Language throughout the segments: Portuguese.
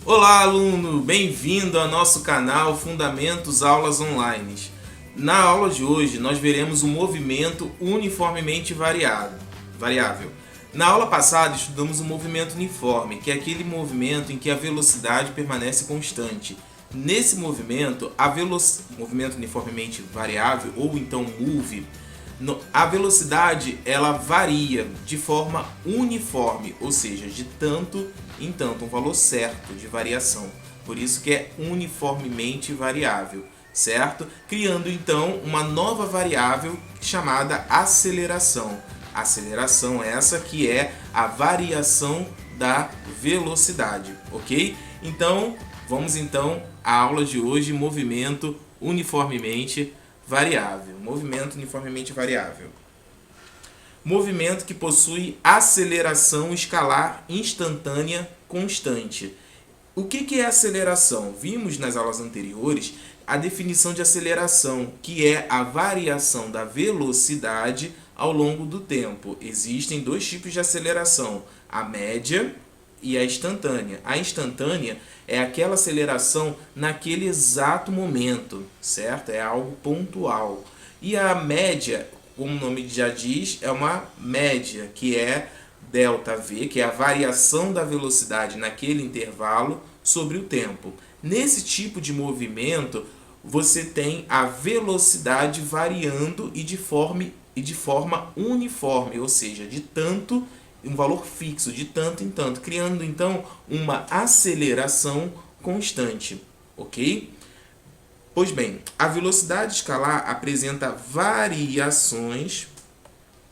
Olá, aluno! Bem-vindo ao nosso canal Fundamentos Aulas Online. Na aula de hoje, nós veremos o movimento uniformemente variável. Na aula passada, estudamos o movimento uniforme, que é aquele movimento em que a velocidade permanece constante. Nesse movimento, movimento uniformemente variável, ou então MOVE, a velocidade ela varia de forma uniforme, ou seja, de tanto em tanto, um valor certo de variação. Por isso que é uniformemente variável, certo? Criando então uma nova variável chamada aceleração. Aceleração essa que é a variação da velocidade, ok? Então, vamos então à aula de hoje, movimento uniformemente variável. Movimento uniformemente variável. Movimento que possui aceleração escalar instantânea constante. O que é aceleração? Vimos nas aulas anteriores a definição de aceleração, que é a variação da velocidade ao longo do tempo. Existem dois tipos de aceleração, a média e a instantânea. A instantânea é aquela aceleração naquele exato momento, certo? É algo pontual. E a média, como o nome já diz, é uma média, que é ΔV, que é a variação da velocidade naquele intervalo sobre o tempo. Nesse tipo de movimento, você tem a velocidade variando e de forma uniforme, ou seja, de tanto um valor fixo, de tanto em tanto, criando então uma aceleração constante, ok? Pois bem, a velocidade escalar apresenta variações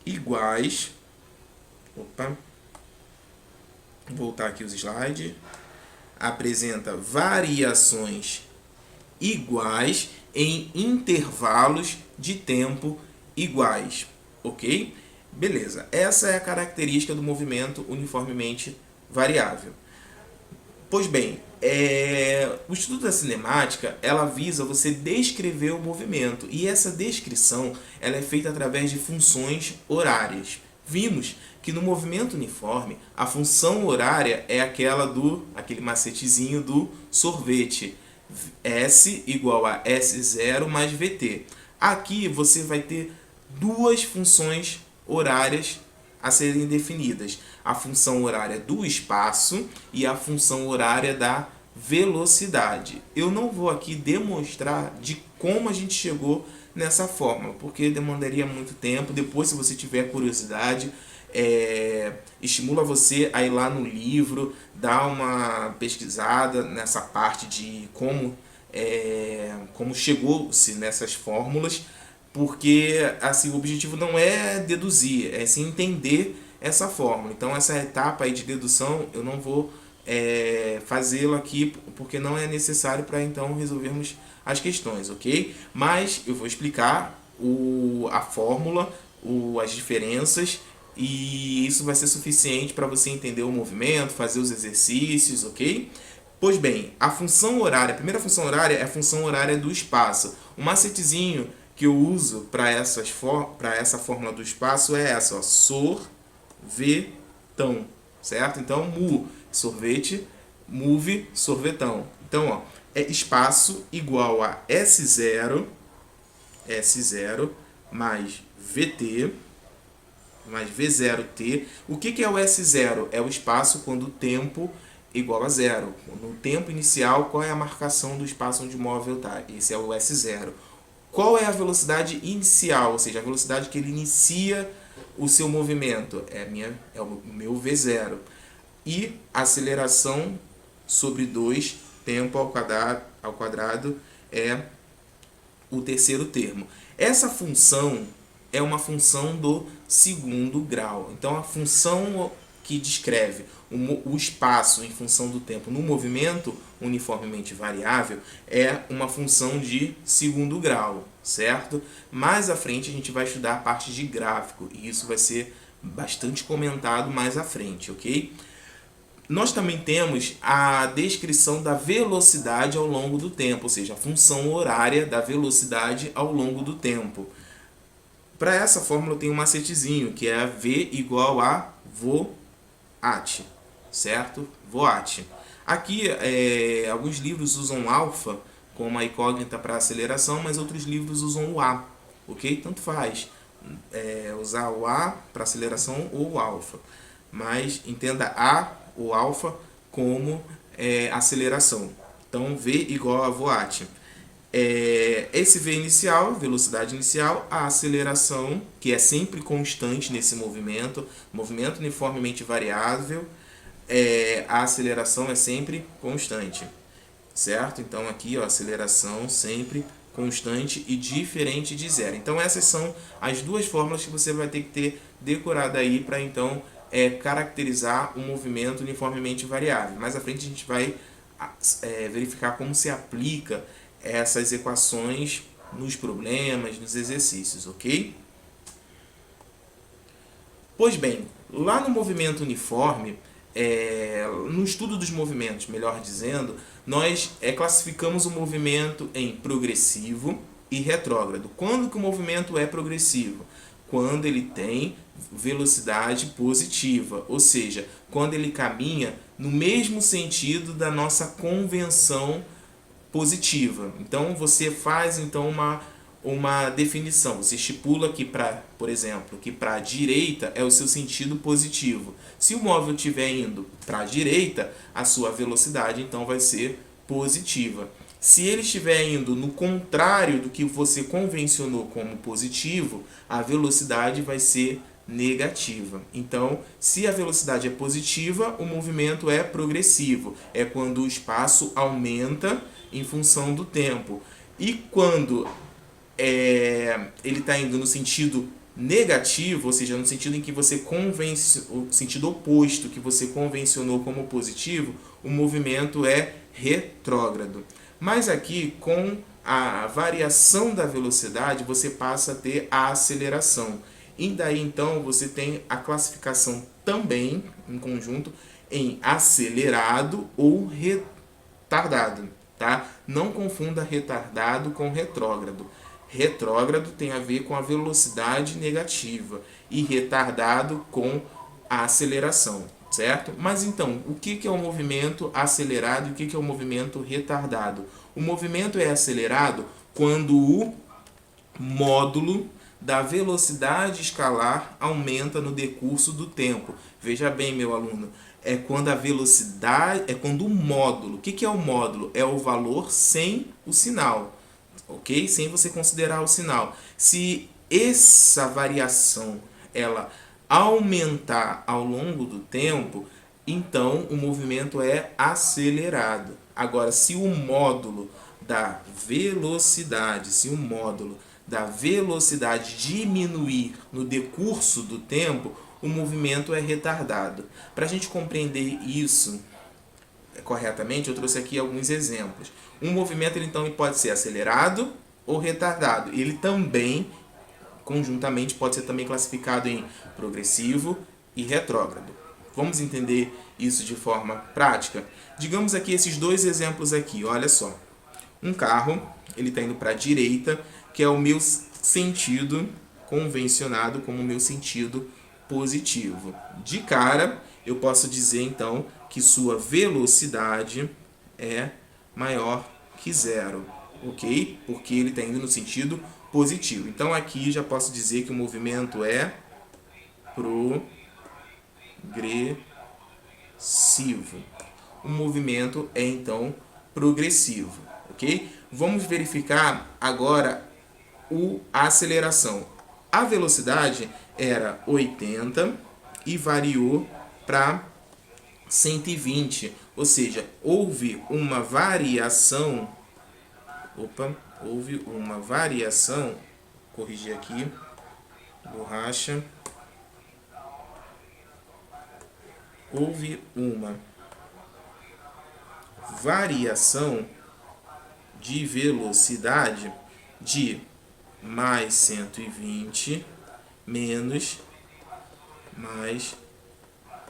iguais. Opa, vou voltar aqui os slides. Apresenta variações iguais em intervalos de tempo iguais, ok? Beleza, essa é a característica do movimento uniformemente variável. Pois bem, o estudo da cinemática ela visa você descrever o movimento e essa descrição ela é feita através de funções horárias. Vimos que no movimento uniforme a função horária é aquele macetezinho do sorvete, S igual a S0 mais VT. Aqui você vai ter duas funções horárias a serem definidas: a função horária do espaço e a função horária da velocidade. Eu não vou aqui demonstrar de como a gente chegou nessa fórmula, porque demandaria muito tempo. Depois, se você tiver curiosidade, estimula você a ir lá no livro, dar uma pesquisada nessa parte de como chegou-se nessas fórmulas, porque assim, o objetivo não é deduzir, é sim entender essa fórmula. Então essa etapa aí de dedução eu não vou fazê-la aqui, porque não é necessário para então resolvermos as questões, ok? Mas eu vou explicar a fórmula, as diferenças, e isso vai ser suficiente para você entender o movimento, fazer os exercícios, ok? Pois bem, a função horária, a primeira função horária é a função horária do espaço. Um macetezinho que eu uso para essa fórmula do espaço é essa, ó, sorvetão, certo? Então, sorvete, move, sorvetão. Então, ó, é espaço igual a S0 mais VT, mais V0T. O que é o S0? É o espaço quando o tempo igual a zero. No tempo inicial, qual é a marcação do espaço onde o móvel está? Esse é o S0. Qual é a velocidade inicial? Ou seja, a velocidade que ele inicia o seu movimento? É o meu V0. E aceleração sobre 2, tempo ao quadrado, é o terceiro termo. Essa função é uma função do segundo grau. Então, a função que descreve o espaço em função do tempo no movimento uniformemente variável é uma função de segundo grau, certo? Mais à frente a gente vai estudar a parte de gráfico e isso vai ser bastante comentado mais à frente, ok? Nós também temos a descrição da velocidade ao longo do tempo, ou seja, a função horária da velocidade ao longo do tempo. Para essa fórmula eu tenho um macetezinho, que é V igual a VOAT, certo? VOAT. Aqui, alguns livros usam alfa como a incógnita para aceleração, mas outros livros usam o A, ok? Tanto faz usar o A para aceleração ou o alfa, mas entenda A ou alfa como aceleração. Então, V igual a voate. Esse V inicial, velocidade inicial, a aceleração, que é sempre constante nesse movimento uniformemente variável, a aceleração é sempre constante, certo? Então aqui, ó, aceleração sempre constante e diferente de zero. Então essas são as duas fórmulas que você vai ter que ter decorado aí para então caracterizar um movimento uniformemente variável. Mais à frente a gente vai verificar como se aplica essas equações nos problemas, nos exercícios, ok? Pois bem, lá no movimento uniforme, no estudo dos movimentos, melhor dizendo, nós classificamos o movimento em progressivo e retrógrado. Quando que o movimento é progressivo? Quando ele tem velocidade positiva, ou seja, quando ele caminha no mesmo sentido da nossa convenção positiva. Então você faz então uma definição, você estipula que por exemplo, que para a direita é o seu sentido positivo. Se o móvel estiver indo para a direita, a sua velocidade então vai ser positiva. Se ele estiver indo no contrário do que você convencionou como positivo, a velocidade vai ser negativa. Então, se a velocidade é positiva, o movimento é progressivo. É quando o espaço aumenta em função do tempo. E quando ele está indo no sentido negativo, ou seja, no sentido em que você o sentido oposto que você convencionou como positivo, o movimento é retrógrado. Mas aqui, com a variação da velocidade, você passa a ter a aceleração. E daí então você tem a classificação também em conjunto em acelerado ou retardado, tá? Não confunda retardado com retrógrado. Retrógrado tem a ver com a velocidade negativa e retardado com a aceleração, certo? Mas então, o que é o movimento acelerado e o que é o movimento retardado? O movimento é acelerado quando o módulo da velocidade escalar aumenta no decurso do tempo. Veja bem, meu aluno, é quando a velocidade, é quando o módulo, o que é o módulo? É o valor sem o sinal, ok? Sem você considerar o sinal. Se essa variação ela aumentar ao longo do tempo, então o movimento é acelerado. Agora, se o módulo da velocidade, diminuir no decurso do tempo, o movimento é retardado. Para a gente compreender isso corretamente, eu trouxe aqui alguns exemplos. Um movimento então pode ser acelerado ou retardado. Ele também, conjuntamente, pode ser também classificado em progressivo e retrógrado. Vamos entender isso de forma prática? Digamos aqui esses dois exemplos aqui, olha só. Um carro, ele está indo para a direita, que é o meu sentido convencionado como o meu sentido positivo. De cara, eu posso dizer então que sua velocidade é maior que zero, ok? Porque ele está indo no sentido positivo. Então aqui já posso dizer que o movimento é progressivo. O movimento é então progressivo, ok? Vamos verificar agora a aceleração. A velocidade era 80 e variou para 120, ou seja, houve uma variação. Corrigir aqui, borracha. Houve uma variação de velocidade de mais 120 menos mais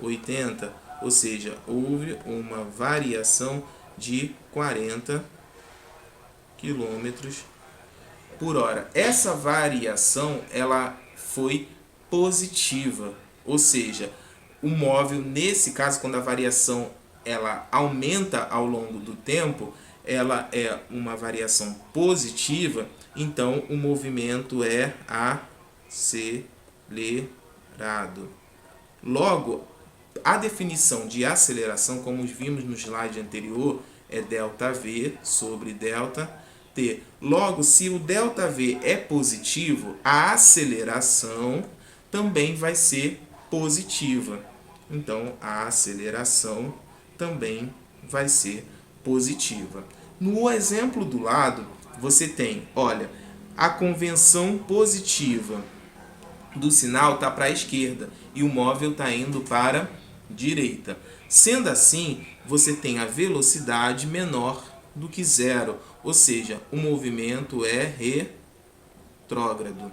80, ou seja, houve uma variação de 40 km por hora. Essa variação ela foi positiva, ou seja, o móvel, nesse caso, quando a variação ela aumenta ao longo do tempo, ela é uma variação positiva, então o movimento é acelerado. Logo, a definição de aceleração, como vimos no slide anterior, é ΔV sobre ΔT. Logo, se o ΔV é positivo, a aceleração também vai ser positiva. Então, a aceleração também vai ser positiva. No exemplo do lado, você tem, olha, a convenção positiva do sinal está para a esquerda e o móvel está indo para a direita. Sendo assim, você tem a velocidade menor do que zero, ou seja, o movimento é retrógrado.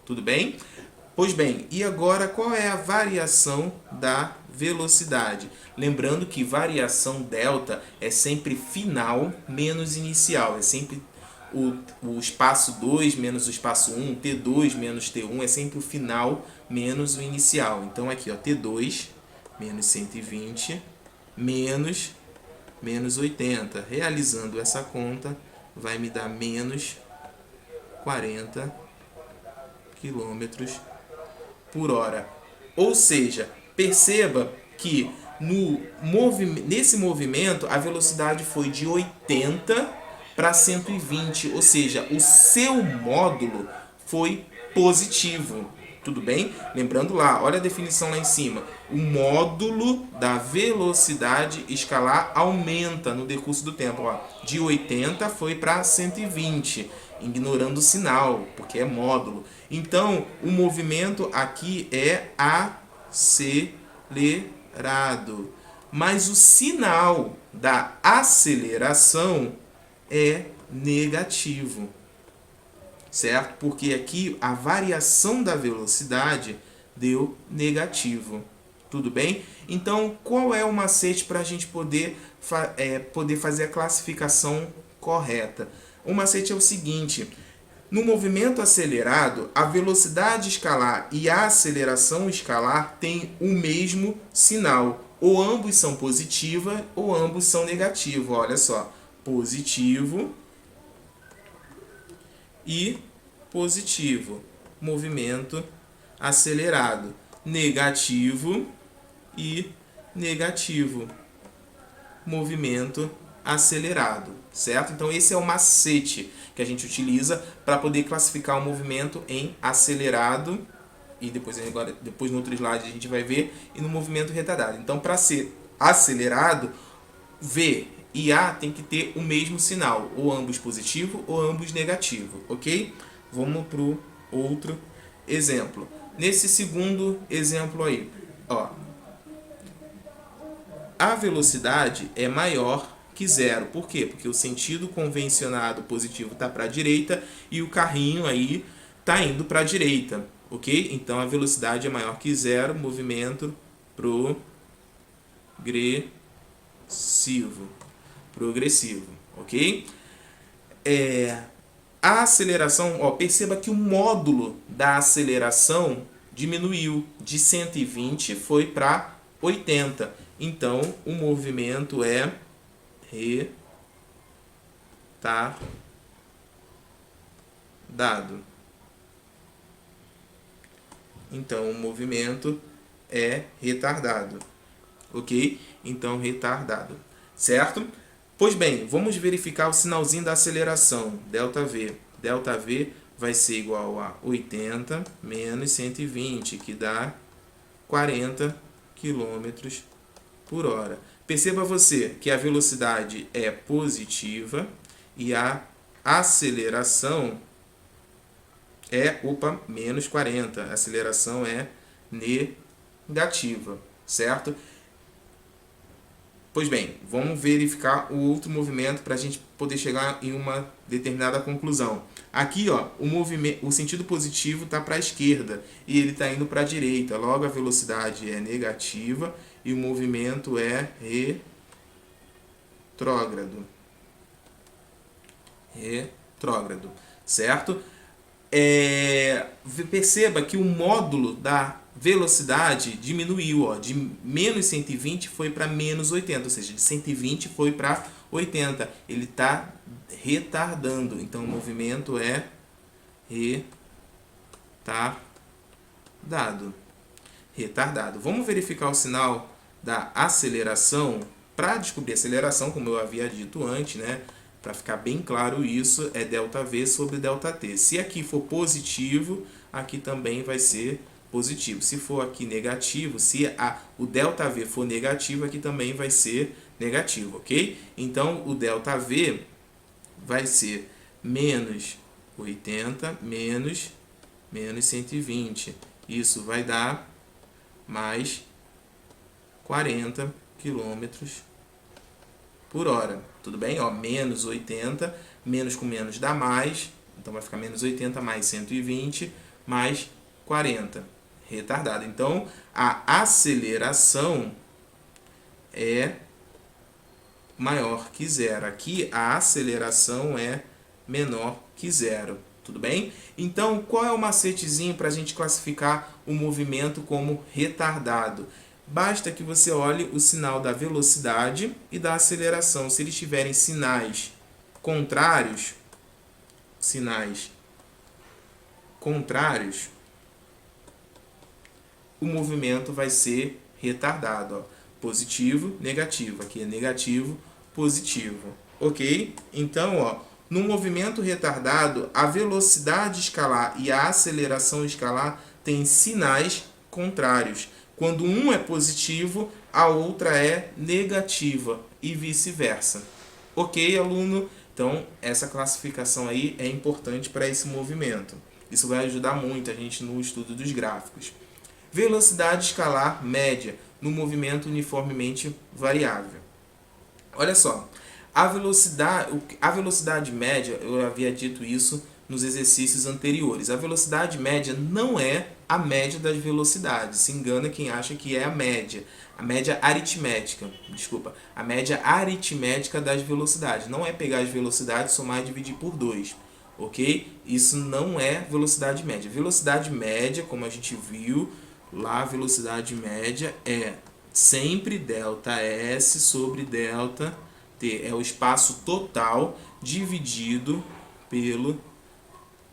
Tudo bem? Pois bem, e agora qual é a variação da velocidade? Lembrando que variação delta é sempre final menos inicial, é sempre o espaço 2 menos o espaço 1, T2 menos T1 é sempre o final menos o inicial. Então aqui, ó, T2 menos 120 menos 80. Realizando essa conta, vai me dar menos 40 km por hora. Ou seja, perceba que nesse movimento a velocidade foi de 80 para 120, ou seja, o seu módulo foi positivo. Tudo bem? Lembrando lá, olha a definição lá em cima. O módulo da velocidade escalar aumenta no decurso do tempo. Ó, de 80 foi para 120, ignorando o sinal, porque é módulo. Então, o movimento aqui é acelerado. Mas o sinal da aceleração é negativo, certo? Porque aqui a variação da velocidade deu negativo. Tudo bem? Então, qual é o macete para a gente poder fazer a classificação correta? O macete é o seguinte: no movimento acelerado, a velocidade escalar e a aceleração escalar têm o mesmo sinal. Ou ambos são positivos ou ambos são negativos. Olha só, positivo e positivo, movimento acelerado. Negativo e negativo, movimento acelerado, certo? Então esse é o macete que a gente utiliza para poder classificar o movimento em acelerado e depois no outro slide a gente vai ver, e no movimento retardado. Então, para ser acelerado, V e A tem que ter o mesmo sinal, ou ambos positivo ou ambos negativo, ok? Vamos para o outro exemplo. Nesse segundo exemplo aí, ó, a velocidade é maior que zero. Por quê? Porque o sentido convencionado positivo está para a direita e o carrinho aí está indo para a direita, ok? Então a velocidade é maior que zero, movimento progressivo, ok? A aceleração, ó, perceba que o módulo da aceleração diminuiu, de 120 foi para 80. Então o movimento é retardado. Então o movimento é retardado, ok? Então retardado, certo? Pois bem, vamos verificar o sinalzinho da aceleração, ΔV. ΔV vai ser igual a 80 menos 120, que dá 40 km por hora. Perceba você que a velocidade é positiva e a aceleração é, menos 40. A aceleração é negativa, certo? Pois bem, vamos verificar o outro movimento para a gente poder chegar em uma determinada conclusão. Aqui, ó, o sentido positivo está para a esquerda e ele está indo para a direita. Logo, a velocidade é negativa e o movimento é retrógrado, certo? Perceba que o módulo da velocidade diminuiu, ó, de menos 120 foi para menos 80, ou seja, de 120 foi para 80. Ele está retardando, então o movimento é retardado. Vamos verificar o sinal da aceleração. Para descobrir a aceleração, como eu havia dito antes, né? Para ficar bem claro isso, é ΔV sobre ΔT. Se aqui for positivo, aqui também vai ser positivo. Se for aqui negativo, se o ΔV for negativo, aqui também vai ser negativo, ok? Então, o ΔV vai ser menos 80 menos 120. Isso vai dar mais 40 km por hora. Tudo bem? Ó, menos 80, menos com menos dá mais. Então vai ficar menos 80 mais 120 mais 40. Retardado. Então a aceleração é maior que zero. Aqui a aceleração é menor que zero. Tudo bem? Então qual é o macetezinho para a gente classificar o movimento como retardado? Basta que você olhe o sinal da velocidade e da aceleração. Se eles tiverem sinais contrários, o movimento vai ser retardado. Ó. Positivo, negativo. Aqui é negativo, positivo. Ok? Então, ó, no movimento retardado, a velocidade escalar e a aceleração escalar têm sinais contrários. Quando um é positivo, a outra é negativa e vice-versa. Ok, aluno? Então, essa classificação aí é importante para esse movimento. Isso vai ajudar muito a gente no estudo dos gráficos. Velocidade escalar média no movimento uniformemente variável. Olha só, a velocidade média, eu havia dito isso nos exercícios anteriores. A velocidade média não é a média das velocidades. Se engana quem acha que é a média aritmética. Desculpa, a média aritmética das velocidades. Não é pegar as velocidades, somar e dividir por 2. Ok? Isso não é velocidade média. Velocidade média, como a gente viu lá, a velocidade média é sempre ΔS sobre ΔT. É o espaço total dividido pelo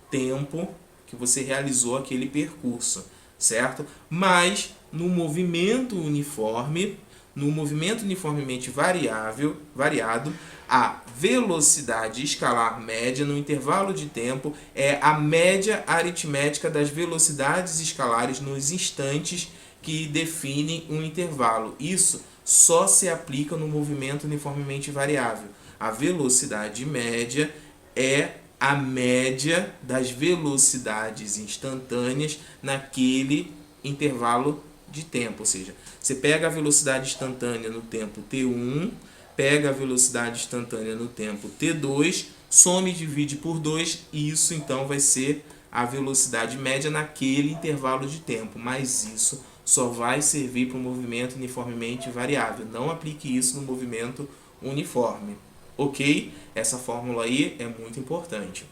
tempo que você realizou aquele percurso, certo? Mas no movimento uniformemente variado, a velocidade escalar média no intervalo de tempo é a média aritmética das velocidades escalares nos instantes que definem um intervalo. Isso só se aplica no movimento uniformemente variável. A velocidade média é a média das velocidades instantâneas naquele intervalo de tempo. Ou seja, você pega a velocidade instantânea no tempo t1, pega a velocidade instantânea no tempo t2, soma e divide por 2, e isso então vai ser a velocidade média naquele intervalo de tempo. Mas isso só vai servir para o movimento uniformemente variável. Não aplique isso no movimento uniforme. Ok? Essa fórmula aí é muito importante.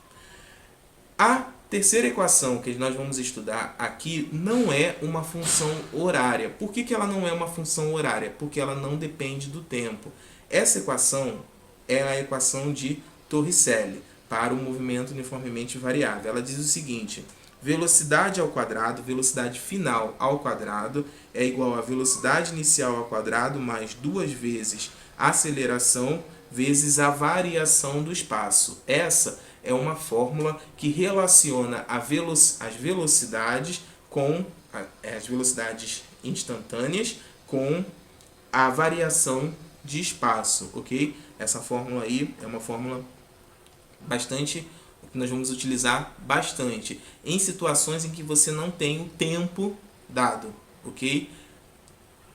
A terceira equação que nós vamos estudar aqui não é uma função horária. Por que ela não é uma função horária? Porque ela não depende do tempo. Essa equação é a equação de Torricelli para o movimento uniformemente variável. Ela diz o seguinte: velocidade ao quadrado, velocidade final ao quadrado, é igual a velocidade inicial ao quadrado mais 2 vezes a aceleração vezes a variação do espaço. Essa é uma fórmula que relaciona as velocidades com as velocidades instantâneas com a variação de espaço, ok? Essa fórmula aí é uma fórmula que nós vamos utilizar bastante em situações em que você não tem o tempo dado, ok?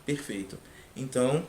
Perfeito. Então,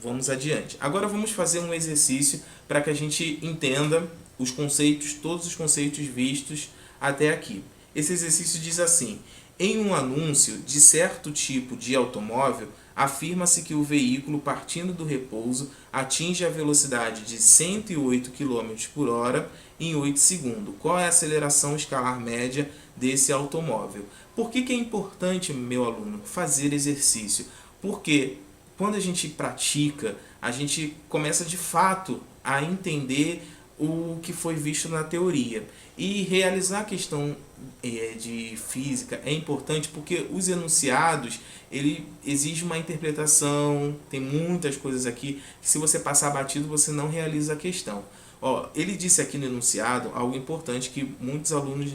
vamos adiante. Agora vamos fazer um exercício para que a gente entenda os conceitos, todos os conceitos vistos até aqui. Esse exercício diz assim: em um anúncio de certo tipo de automóvel, afirma-se que o veículo, partindo do repouso, atinge a velocidade de 108 km por hora em 8 segundos. Qual é a aceleração escalar média desse automóvel? Por que é importante, meu aluno, fazer exercício? Porque quando a gente pratica, a gente começa de fato a entender o que foi visto na teoria. E realizar a questão de física é importante porque os enunciados, ele exige uma interpretação, tem muitas coisas aqui que se você passar batido você não realiza a questão. Ó, ele disse aqui no enunciado algo importante que muitos alunos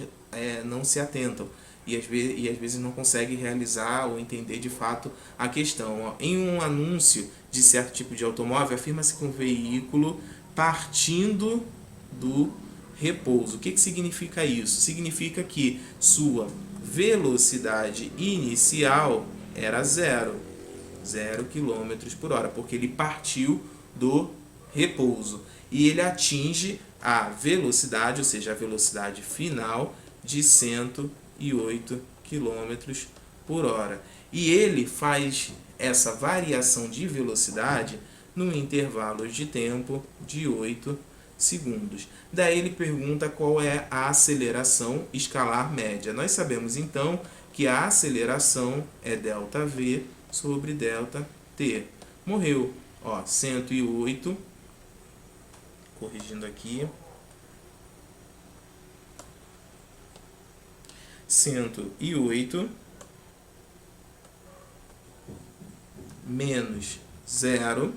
não se atentam e às vezes não conseguem realizar ou entender de fato a questão. Ó, em um anúncio de certo tipo de automóvel, afirma-se que um veículo partindo do repouso. O que significa isso? Significa que sua velocidade inicial era 0 km por hora, porque ele partiu do repouso. E ele atinge a velocidade, ou seja, a velocidade final de 108 km por hora. E ele faz essa variação de velocidade num intervalo de tempo de 8 segundos. Daí ele pergunta qual é a aceleração escalar média. Nós sabemos então que a aceleração é ΔV sobre ΔT. Morreu, ó, 108, corrigindo aqui, 108 menos 0.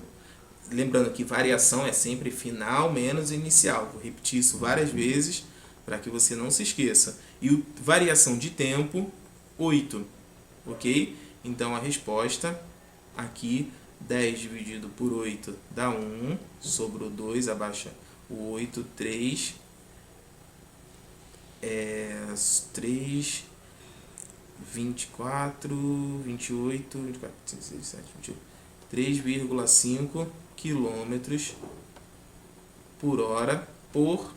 Lembrando que variação é sempre final menos inicial. Vou repetir isso várias vezes para que você não se esqueça. E variação de tempo, 8. Ok? Então a resposta aqui, 10 dividido por 8 dá 1. Sobrou 2, abaixa o 8, 3. 24, 28, 24, 26, 27, 28. 3,5 km por hora por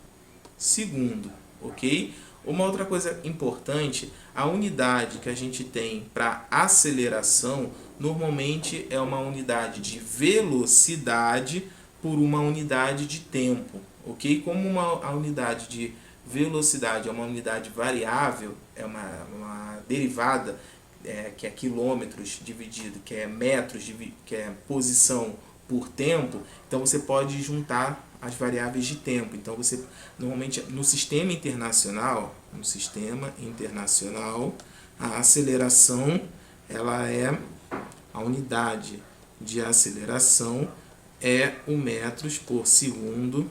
segundo, ok? Uma outra coisa importante, a unidade que a gente tem para aceleração normalmente é uma unidade de velocidade por uma unidade de tempo, ok? Como a unidade de velocidade é uma unidade variável, é uma derivada, que é quilômetros dividido, que é metros, que é posição por tempo, então você pode juntar as variáveis de tempo. Então você normalmente no sistema internacional, a aceleração, ela é a unidade de aceleração é o metros por segundo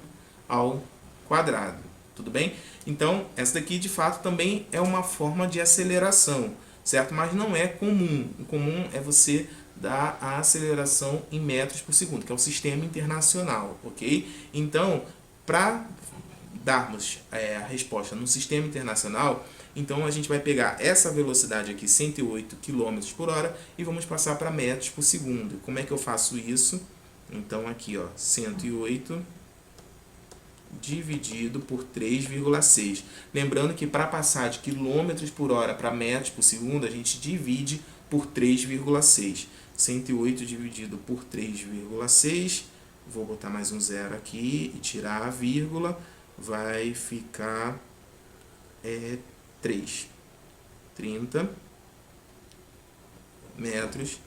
ao quadrado. Tudo bem? Então, essa daqui de fato também é uma forma de aceleração, certo? Mas não é comum. O comum é você dar a aceleração em metros por segundo, que é o sistema internacional, ok? Então, para darmos a resposta no sistema internacional, então a gente vai pegar essa velocidade aqui, 108 km por hora, e vamos passar para metros por segundo. Como é que eu faço isso? Então, aqui, ó, 108 dividido por 3,6. Lembrando que para passar de quilômetros por hora para metros por segundo, a gente divide por 3,6. 108 dividido por 3,6, vou botar mais um zero aqui e tirar a vírgula, vai ficar 30 metros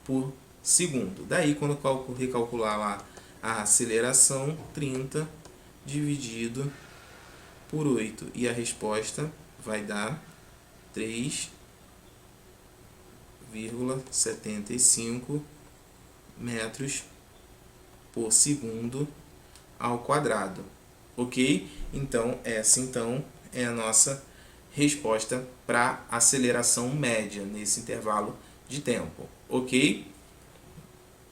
por segundo. Daí, quando eu recalcular lá a aceleração, 30 dividido por 8. E a resposta vai dar 3,75 metros por segundo ao quadrado. Ok? Então, essa é a nossa resposta para aceleração média nesse intervalo de tempo. Ok?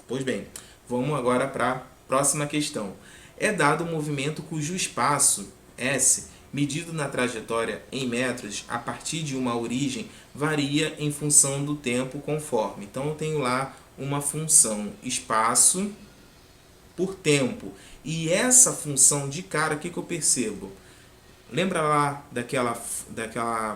Pois bem, vamos agora para a próxima questão. É dado um movimento cujo espaço, S, medido na trajetória em metros, a partir de uma origem, varia em função do tempo conforme. Então, eu tenho lá uma função espaço por tempo. E essa função de cara, o que eu percebo? Lembra lá daquela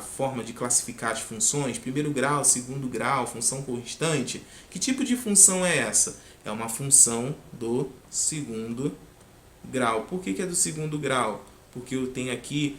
forma de classificar as funções? Primeiro grau, segundo grau, função constante? Que tipo de função é essa? É uma função do segundo grau. Por que é do segundo grau? Porque eu tenho aqui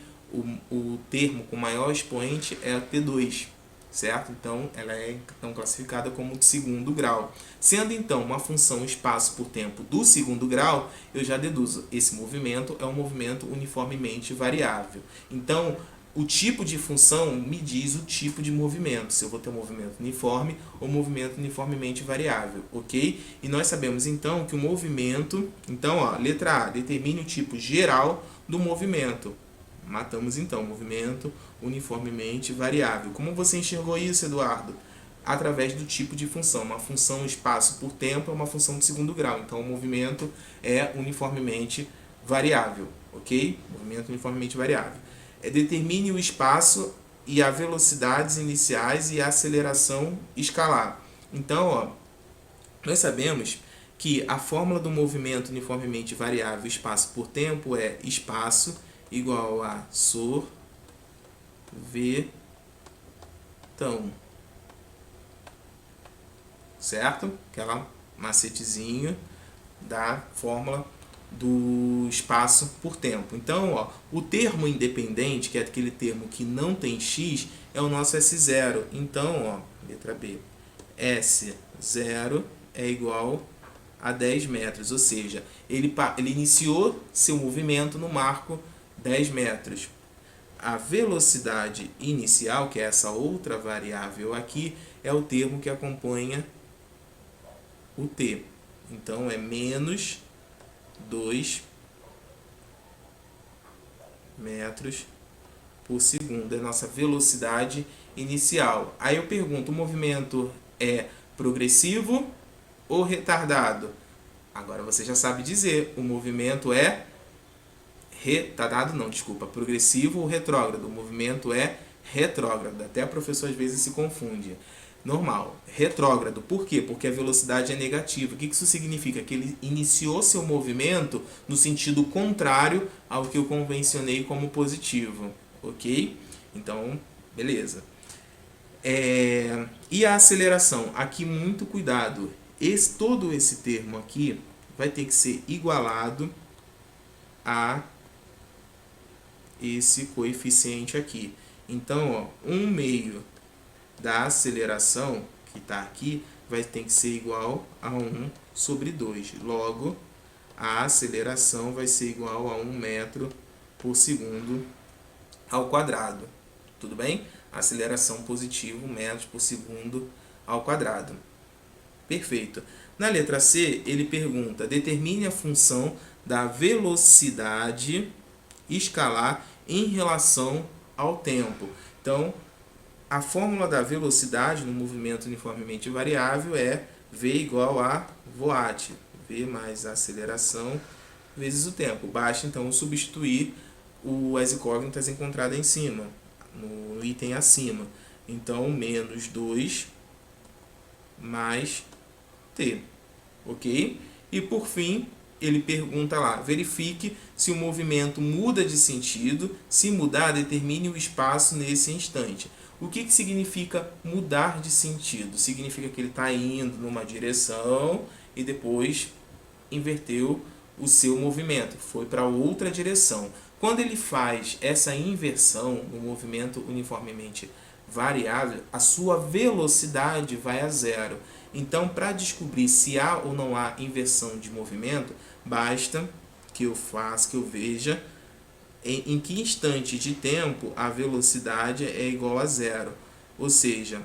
o termo com maior expoente é a T2, certo? Então, ela é então classificada como de segundo grau. Sendo então uma função espaço por tempo do segundo grau, eu já deduzo, esse movimento é um movimento uniformemente variável. Então, o tipo de função me diz o tipo de movimento, se eu vou ter um movimento uniforme ou movimento uniformemente variável, ok? E nós sabemos então que o movimento, então, ó, letra A, determine o tipo geral do movimento. Matamos então, movimento uniformemente variável. Como você enxergou isso, Eduardo? Através do tipo de função. Uma função espaço por tempo é uma função de segundo grau. Então, o movimento é uniformemente variável, ok? Movimento uniformemente variável. Determine o espaço e a velocidades iniciais e a aceleração escalar. Então, ó, nós sabemos que a fórmula do movimento uniformemente variável espaço por tempo é espaço igual a sorvetão. Certo? Aquela macetezinho da fórmula do espaço por tempo. Então, ó, o termo independente, que é aquele termo que não tem x, é o nosso S0. Então, ó, letra B, S0 é igual a 10 metros, ou seja, ele iniciou seu movimento no marco 10 metros. A velocidade inicial, que é essa outra variável aqui, é o termo que acompanha o t. Então, é menos 2 metros por segundo. É a nossa velocidade inicial. Aí eu pergunto, o movimento é progressivo ou retardado? Agora você já sabe dizer, o movimento é progressivo ou retrógrado. O movimento é retrógrado. Até a professora às vezes se confunde. Normal, retrógrado. Por quê? Porque a velocidade é negativa. O que isso significa? Que ele iniciou seu movimento no sentido contrário ao que eu convencionei como positivo. Ok? Então, beleza. E a aceleração? Aqui, muito cuidado. Todo esse termo aqui vai ter que ser igualado a esse coeficiente aqui. Então, ó, 1/2 da aceleração, que está aqui, vai ter que ser igual a 1/2. Logo, a aceleração vai ser igual a 1 metro por segundo ao quadrado. Tudo bem? Aceleração positiva, 1 metro por segundo ao quadrado. Perfeito. Na letra C, ele pergunta, determine a função da velocidade escalar em relação ao tempo. Então, a fórmula da velocidade no movimento uniformemente variável é V igual a voat. V mais a aceleração vezes o tempo. Basta, então, substituir as incógnitas encontradas em cima, no item acima. Então, menos 2 mais t. Ok? E, por fim, ele pergunta lá, verifique se o movimento muda de sentido. Se mudar, determine o espaço nesse instante. O que significa mudar de sentido? Significa que ele está indo numa direção e depois inverteu o seu movimento, foi para outra direção. Quando ele faz essa inversão no movimento uniformemente variável, a sua velocidade vai a zero. Então, para descobrir se há ou não há inversão de movimento, basta que eu veja em que instante de tempo a velocidade é igual a zero. Ou seja,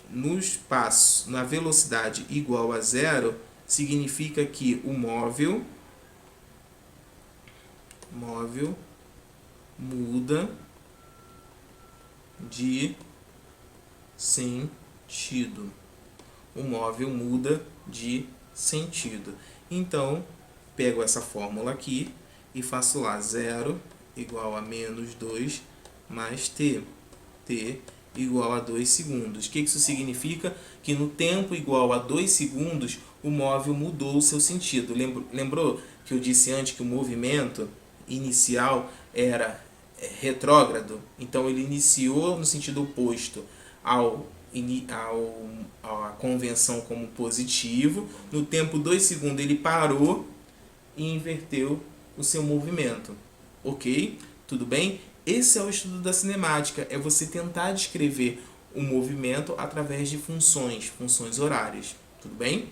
no espaço, na velocidade igual a zero, significa que o móvel muda de sentido. O móvel muda de sentido. Então, pego essa fórmula aqui e faço lá 0 igual a menos 2 mais t. T igual a 2 segundos. O que isso significa? Que no tempo igual a 2 segundos, o móvel mudou o seu sentido. Lembrou que eu disse antes que o movimento inicial era retrógrado, então ele iniciou no sentido oposto à convenção como positivo. No tempo 2 segundos ele parou e inverteu o seu movimento. Ok? Tudo bem? Esse é o estudo da cinemática, é você tentar descrever o movimento através de funções horárias. Tudo bem?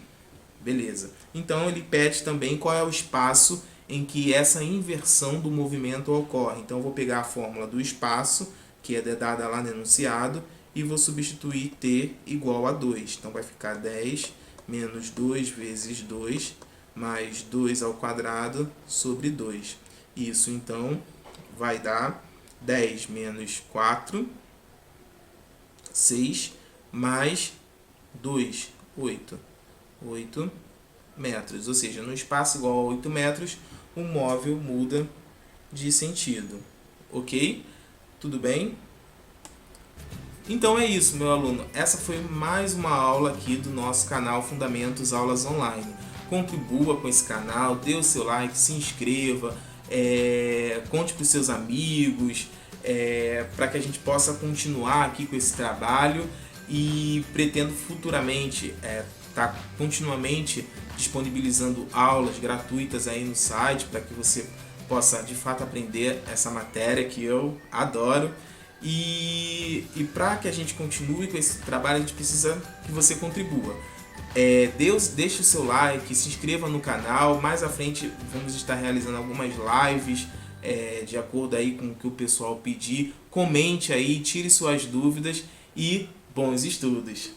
Beleza. Então ele pede também qual é o espaço em que essa inversão do movimento ocorre. Então eu vou pegar a fórmula do espaço, que é dada lá no enunciado, e vou substituir t igual a 2. Então vai ficar 10 menos 2 vezes 2, mais 2 ao quadrado sobre 2. Isso então vai dar 10 menos 4, 6, mais 2, 8. 8 metros, ou seja, no espaço igual a 8 metros, o móvel muda de sentido. Ok? Tudo bem? Então é isso, meu aluno. Essa foi mais uma aula aqui do nosso canal Fundamentos Aulas Online. Contribua com esse canal, dê o seu like, se inscreva, conte para os seus amigos, para que a gente possa continuar aqui com esse trabalho, e pretendo futuramente estar continuamente disponibilizando aulas gratuitas aí no site para que você possa de fato aprender essa matéria que eu adoro. E para que a gente continue com esse trabalho, a gente precisa que você contribua. Deixe o seu like, se inscreva no canal. Mais à frente vamos estar realizando algumas lives de acordo aí com o que o pessoal pedir. Comente aí, tire suas dúvidas e bons estudos!